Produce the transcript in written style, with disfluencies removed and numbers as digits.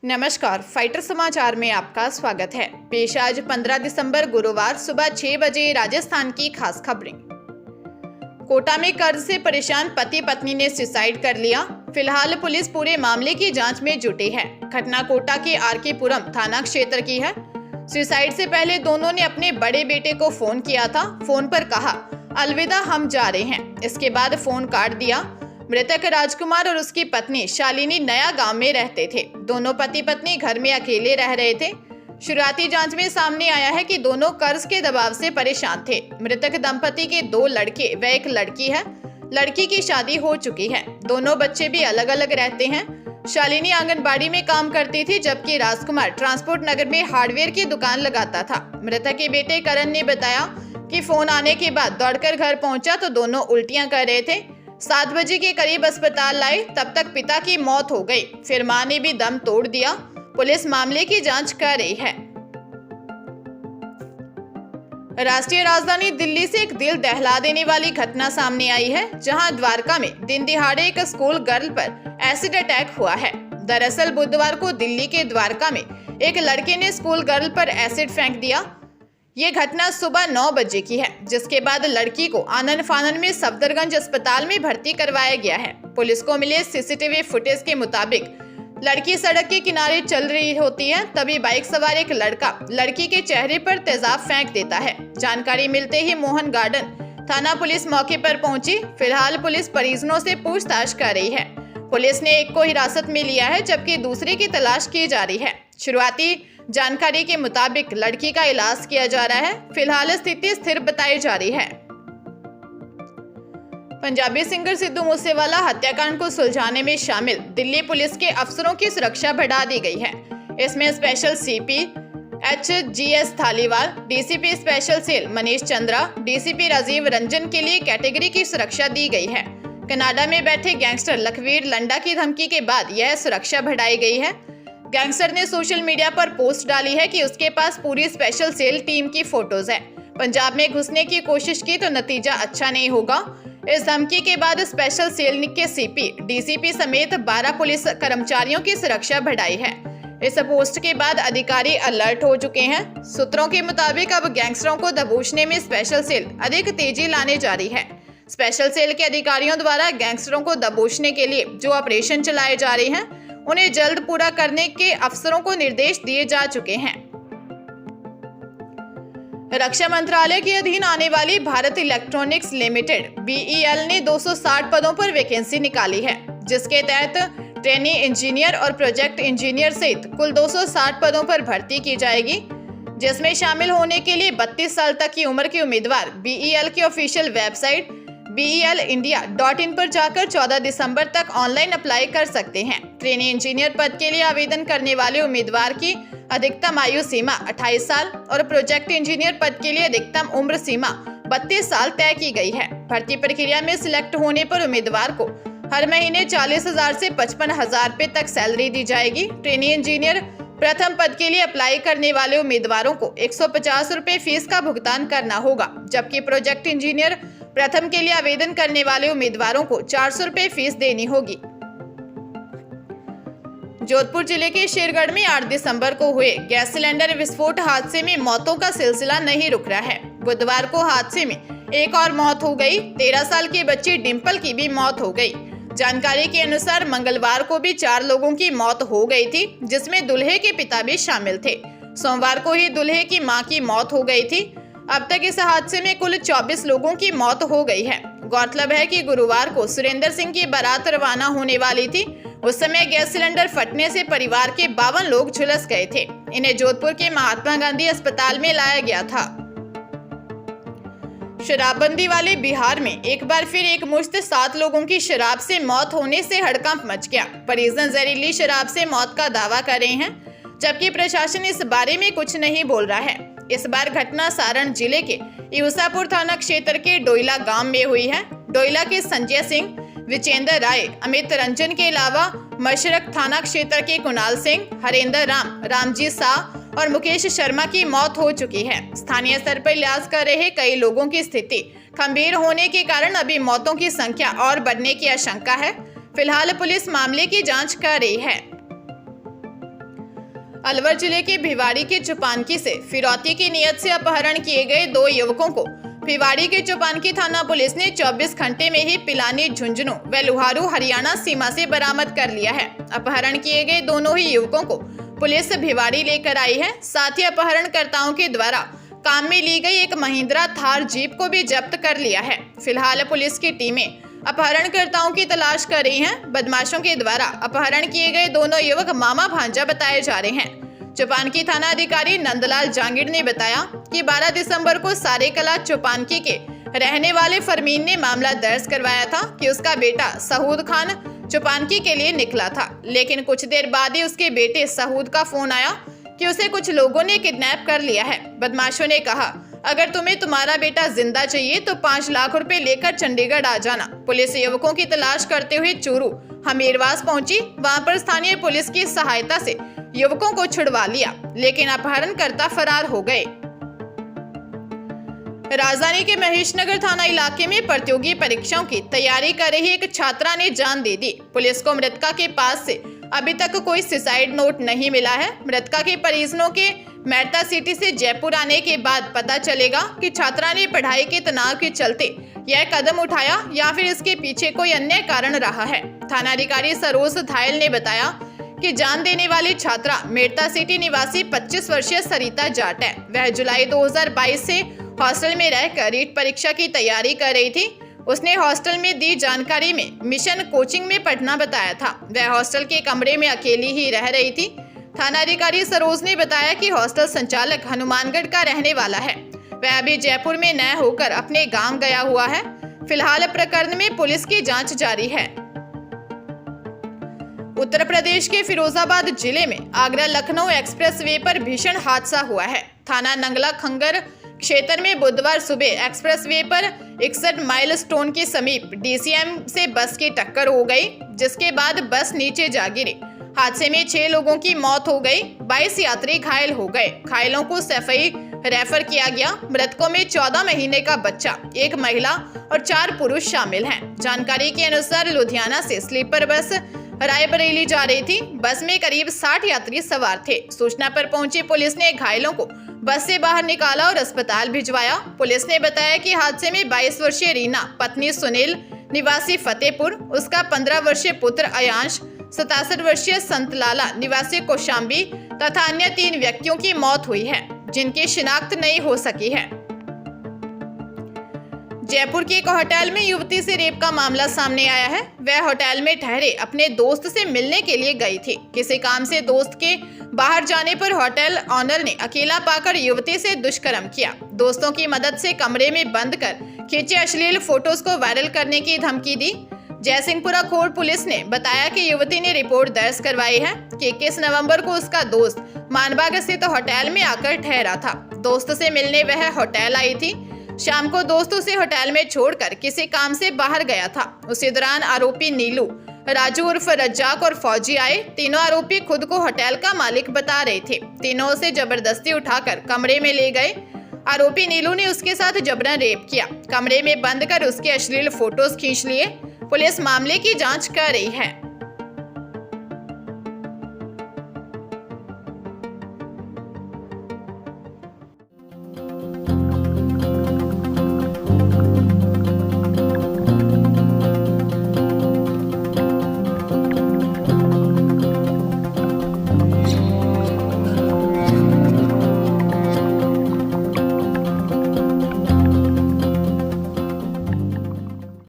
नमस्कार, फाइटर समाचार में आपका स्वागत है। पेश आज 15 दिसंबर गुरुवार सुबह 6 बजे राजस्थान की खास खबरें। कोटा में कर्ज से परेशान पति पत्नी ने सुसाइड कर लिया। फिलहाल पुलिस पूरे मामले की जांच में जुटी है। घटना कोटा के आरके पुरम थाना क्षेत्र की है। सुसाइड से पहले दोनों ने अपने बड़े बेटे को फोन किया था। फोन पर कहा अलविदा, हम जा रहे हैं। इसके बाद फोन काट दिया। मृतक राजकुमार और उसकी पत्नी शालिनी नया गांव में रहते थे। दोनों पति पत्नी घर में अकेले रह रहे थे। शुरुआती जांच में सामने आया है कि दोनों कर्ज के दबाव से परेशान थे। मृतक दंपति के 2 लड़के व 1 लड़की है। लड़की की शादी हो चुकी है। दोनों बच्चे भी अलग अलग रहते हैं। शालिनी आंगनबाड़ी में काम करती थी, जबकि राजकुमार ट्रांसपोर्ट नगर में हार्डवेयर की दुकान लगाता था। मृतक के बेटे करण ने बताया कि फोन आने के बाद दौड़कर घर पहुंचा तो दोनों उल्टियां कर रहे थे। 7 बजे के करीब अस्पताल लाए, तब तक पिता की मौत हो गई। फिर मां ने भी दम तोड़ दिया। पुलिस मामले की जांच कर रही है। राष्ट्रीय राजधानी दिल्ली से एक दिल दहला देने वाली घटना सामने आई है, जहां द्वारका में दिन दिहाड़े एक स्कूल गर्ल पर एसिड अटैक हुआ है। दरअसल बुधवार को दिल्ली के द्वारका में एक लड़के ने स्कूल गर्ल पर एसिड फेंक दिया। ये घटना सुबह 9 बजे की है, जिसके बाद लड़की को आनन फानन में सफदरगंज अस्पताल में भर्ती करवाया गया है। पुलिस को मिले सीसीटीवी फुटेज के मुताबिक लड़की सड़क के किनारे चल रही होती है, तभी बाइक सवार एक लड़का लड़की के चेहरे पर तेजाब फेंक देता है। जानकारी मिलते ही मोहन गार्डन थाना पुलिस मौके पर पहुंची। फिलहाल पुलिस परिजनों से पूछताछ कर रही है। पुलिस ने एक को हिरासत में लिया है, जबकि दूसरे की तलाश की जा रही है। शुरुआती जानकारी के मुताबिक लड़की का इलाज किया जा रहा है। फिलहाल स्थिति स्थिर बताई जा रही है। पंजाबी सिंगर सिद्धू मूसेवाला हत्याकांड को सुलझाने में शामिल दिल्ली पुलिस के अफसरों की सुरक्षा बढ़ा दी गई है। इसमें special CP HGS Dhaliwal, DCP special cell Manish Chandra, DCP Rajiv Ranjan के लिए कैटेगरी की सुरक्षा दी गई है। कनाडा में बैठे गैंगस्टर लखवीर लंडा की धमकी के बाद यह सुरक्षा बढ़ाई गई है। गैंगस्टर ने सोशल मीडिया पर पोस्ट डाली है कि उसके पास पूरी स्पेशल सेल टीम की फोटोज है। पंजाब में घुसने की कोशिश की तो नतीजा अच्छा नहीं होगा। इस धमकी के बाद स्पेशल सेल के CP, DCP समेत 12 पुलिस कर्मचारियों की सुरक्षा बढ़ाई है। इस पोस्ट के बाद अधिकारी अलर्ट हो चुके हैं। सूत्रों के मुताबिक अब गैंगस्टरों को दबोचने में स्पेशल सेल अधिक तेजी लाने जा रही है। स्पेशल सेल के अधिकारियों द्वारा गैंगस्टरों को दबोचने के लिए जो ऑपरेशन चलाए जा रहे हैं, उन्हें जल्द पूरा करने के अफसरों को निर्देश दिए जा चुके हैं। रक्षा मंत्रालय के अधीन आने वाली भारत इलेक्ट्रॉनिक्स लिमिटेड BEL ने 260 पदों पर वैकेंसी निकाली है, जिसके तहत ट्रेनी इंजीनियर और प्रोजेक्ट इंजीनियर सहित कुल 260 पदों पर भर्ती की जाएगी, जिसमें शामिल होने के लिए 32 साल तक की उम्र के उम्मीदवार BEL की ऑफिशियल वेबसाइट belindia.in पर जाकर 14 दिसंबर तक ऑनलाइन अप्लाई कर सकते हैं। ट्रेनी इंजीनियर पद के लिए आवेदन करने वाले उम्मीदवार की अधिकतम आयु सीमा 28 साल और प्रोजेक्ट इंजीनियर पद के लिए अधिकतम उम्र सीमा 32 साल तय की गई है। भर्ती प्रक्रिया में सिलेक्ट होने पर उम्मीदवार को हर महीने 40,000 से 55,000 रुपए तक सैलरी दी जाएगी। ट्रेनी इंजीनियर प्रथम पद के लिए अप्लाई करने वाले उम्मीदवारों को 150 रुपए फीस का भुगतान करना होगा, जबकि प्रोजेक्ट इंजीनियर प्रथम के लिए आवेदन करने वाले उम्मीदवारों को 400 रुपए फीस देनी होगी। जोधपुर जिले के शेरगढ़ में 8 दिसंबर को हुए गैस सिलेंडर विस्फोट हादसे में मौतों का सिलसिला नहीं रुक रहा है। बुधवार को हादसे में एक और मौत हो गई। 13 साल की बच्ची डिंपल की भी मौत हो गई। जानकारी के अनुसार मंगलवार को भी 4 लोगों की मौत हो गई थी, जिसमें दूल्हे के पिता भी शामिल थे। सोमवार को ही दूल्हे की मां की मौत हो गई थी। अब तक इस हादसे में कुल 24 लोगों की मौत हो गई है। गौरतलब है कि गुरुवार को सुरेंद्र सिंह की बारात रवाना होने वाली थी। उस समय गैस सिलेंडर फटने से परिवार के 52 लोग झुलस गए थे। इन्हें जोधपुर के महात्मा गांधी अस्पताल में लाया गया था। शराबबंदी वाले बिहार में एक बार फिर एक मुश्त 7 लोगों की शराब से मौत होने से हड़कंप मच गया। परिजन जहरीली शराब से मौत का दावा कर रहे हैं, जबकि प्रशासन इस बारे में कुछ नहीं बोल रहा है। इस बार घटना सारण जिले के यूसापुर थाना क्षेत्र के डोइला गांव में हुई है। डोइला के संजय सिंह, विजेंद्र राय, अमित रंजन के अलावा मशरक थाना क्षेत्र के कुणाल सिंह, हरेंद्र राम, रामजी शाह और मुकेश शर्मा की मौत हो चुकी है। स्थानीय स्तर पर इलाज कर रहे कई लोगों की स्थिति गंभीर होने के कारण अभी मौतों की संख्या और बढ़ने की आशंका है। फिलहाल पुलिस मामले की जांच कर रही है। अलवर जिले के भिवाड़ी के चुपानकी से फिरौती की नियत से अपहरण किए गए 2 युवकों को भिवाड़ी के चुपानकी थाना पुलिस ने 24 घंटे में ही पिलानी, झुंझुनू व लुहारू हरियाणा सीमा से बरामद कर लिया है। अपहरण किए गए दोनों ही युवकों को पुलिस भिवाड़ी लेकर आई है। साथ ही अपहरणकर्ताओं के द्वारा काम में ली गई एक महिंद्रा थार जीप को भी जब्त कर लिया है। फिलहाल पुलिस की टीमें अपहरणकर्ताओं की तलाश कर रही हैं। बदमाशों के द्वारा अपहरण किए गए दोनों युवक मामा भांजा बताए जा रहे हैं। चुपानकी थाना अधिकारी नंदलाल जांगिड़ ने बताया कि 12 दिसंबर को सारेकला चुपानकी के रहने वाले फरमीन ने मामला दर्ज करवाया था कि उसका बेटा सहूद खान चुपानकी के लिए निकला था, लेकिन कुछ देर बाद ही उसके बेटे सहूद का फोन आया कि उसे कुछ लोगों ने किडनैप कर लिया है। बदमाशों ने कहा, अगर तुम्हें तुम्हारा बेटा जिंदा चाहिए तो 5 लाख रुपए लेकर चंडीगढ़ आ जाना। पुलिस युवकों की तलाश करते हुए चूरू हमीरवास पहुंची। वहां पर स्थानीय पुलिस की सहायता से युवकों को छुड़वा लिया, लेकिन अपहरणकर्ता फरार हो गए। राजधानी के महेशनगर थाना इलाके में प्रतियोगी परीक्षाओं की तैयारी कर रही एक छात्रा ने जान दे दी। पुलिस को मृतका के पास से अभी तक कोई सुसाइड नोट नहीं मिला है। मृतका के परिजनों के मेहता सिटी से जयपुर आने के बाद पता चलेगा कि छात्रा ने पढ़ाई के तनाव के चलते यह कदम उठाया या फिर इसके पीछे कोई अन्य कारण रहा है। थानाधिकारी सरोज धायल ने बताया कि जान देने वाली छात्रा मेहता सिटी निवासी 25 वर्षीय सरिता जाट है। वह जुलाई 2022 से हॉस्टल में रहकर रीट परीक्षा की तैयारी कर रही थी। उसने हॉस्टल में दी जानकारी में मिशन कोचिंग में पढ़ना बताया था। वह हॉस्टल के कमरे में अकेली ही रह रही थी। थानाधिकारी सरोज ने बताया कि हॉस्टल संचालक हनुमानगढ़ का रहने वाला है। वह अभी जयपुर में न होकर अपने गांव गया हुआ है। फिलहाल प्रकरण में पुलिस की जांच जारी है। उत्तर प्रदेश के फिरोजाबाद जिले में आगरा लखनऊ एक्सप्रेसवे पर भीषण हादसा हुआ है। थाना नंगला खंगर क्षेत्र में बुधवार सुबह एक्सप्रेसवे पर 61 माइलस्टोन के समीप डीसीएम से बस की टक्कर हो गई, जिसके बाद बस नीचे जा गिरी। हादसे में 6 लोगों की मौत हो गई, 22 यात्री घायल हो गए। घायलों को सफाई रेफर किया गया। मृतकों में 14 महीने का बच्चा, 1 महिला और 4 पुरुष शामिल हैं। जानकारी के अनुसार लुधियाना से स्लीपर बस रायबरेली जा रही थी। बस में करीब 60 यात्री सवार थे। सूचना पर पहुंची पुलिस ने घायलों को बस से बाहर निकाला और अस्पताल भिजवाया। पुलिस ने बताया कि हादसे में 22 वर्षीय रीना, पत्नी सुनील निवासी फतेहपुर, उसका 15 वर्षीय पुत्र अयांश, 67 वर्षीय संतलाला निवासी कौशाम्बी तथा अन्य 3 व्यक्तियों की मौत हुई है, जिनकी शिनाख्त नहीं हो सकी है। जयपुर के एक होटल में युवती से रेप का मामला सामने आया है। वह होटल में ठहरे अपने दोस्त से मिलने के लिए गई थी। किसी काम से दोस्त के बाहर जाने पर होटल ऑनर ने अकेला पाकर युवती से दुष्कर्म किया। दोस्तों की मदद से कमरे में बंद कर खींचे अश्लील फोटोज को वायरल करने की धमकी दी। जयसिंहपुरा खोड़ पुलिस ने बताया कि युवती ने रिपोर्ट दर्ज करवाई है कि 21 नवंबर को उसका दोस्त मानबाग स्थित होटल में आकर ठहरा था। दोस्त से मिलने वह होटल आई थी। शाम को दोस्तों से होटल में छोड़कर किसी काम से बाहर गया था। उसी दौरान आरोपी नीलू, राजू उर्फ रज्जाक और फौजी आए। तीनों आरोपी खुद को होटल का मालिक बता रहे थे। तीनों उसे जबरदस्ती उठाकर कमरे में ले गए। आरोपी नीलू ने उसके साथ जबरन रेप किया। कमरे में बंद कर उसके अश्लील फोटोज खींच लिए। पुलिस मामले की जांच कर रही है।